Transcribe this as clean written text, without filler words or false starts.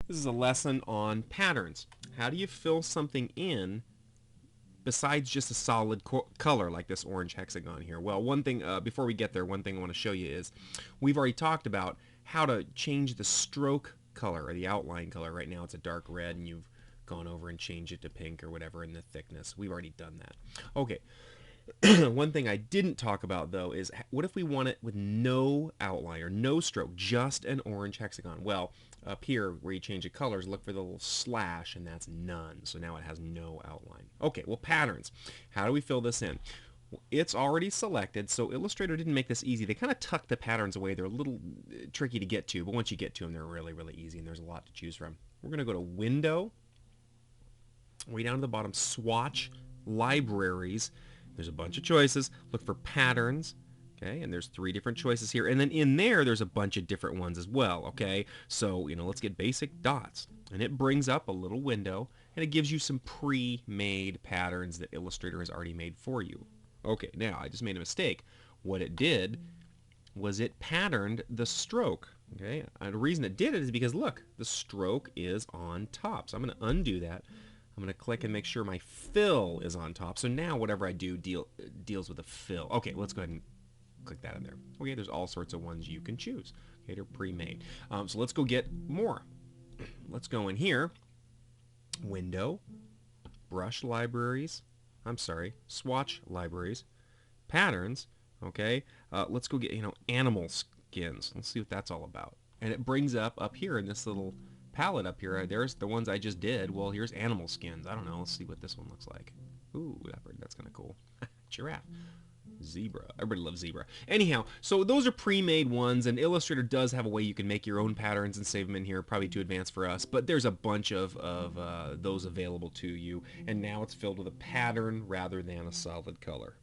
This is a lesson on patterns. How do you fill something in besides just a solid color like this orange hexagon here? Well, one thing, before we get there, one thing I want to show you is we've already talked about how to change the stroke color or the outline color. Right now it's a dark red and you've gone over and changed it to pink or whatever in the thickness. We've already done that. Okay, one thing I didn't talk about though is what if we want it with no outline or no stroke, just an orange hexagon? Well, up here where you change the colors, look for the little slash, and that's none. So now it has no outline. Okay, well, patterns. How do we fill this in? Well, it's already selected, so Illustrator didn't make this easy. They kind of tuck the patterns away. They're a little tricky to get to, but once you get to them, they're really, really easy, and there's a lot to choose from. We're going to go to Window, way down to the bottom, Swatch, Libraries. There's a bunch of choices. Look for patterns. Okay, and there's 3 different choices here. And then in there's a bunch of different ones as well. Okay, so, let's get basic dots. And it brings up a little window, and it gives you some pre-made patterns that Illustrator has already made for you. Okay, now I just made a mistake. What it did was it patterned the stroke. Okay, and the reason it did it is because, look, the stroke is on top. So I'm going to undo that. I'm going to click and make sure my fill is on top. So now whatever I do deals with a fill. Okay, let's go ahead and click that in there. Okay, there's all sorts of ones you can choose. Okay, they're pre-made. So let's go get more. Let's go in here. Window, Brush Libraries. I'm sorry, Swatch Libraries, Patterns. Okay, let's go get animal skins. Let's see what that's all about. And it brings up here in this little palette up here, there's the ones I just did. Well, here's animal skins. I don't know. Let's see what this one looks like. Ooh, that's kind of cool. Giraffe. Zebra. Everybody loves zebra. Anyhow, so those are pre-made ones, and Illustrator does have a way you can make your own patterns and save them in here. Probably too advanced for us, but there's a bunch of those available to you, and now it's filled with a pattern rather than a solid color.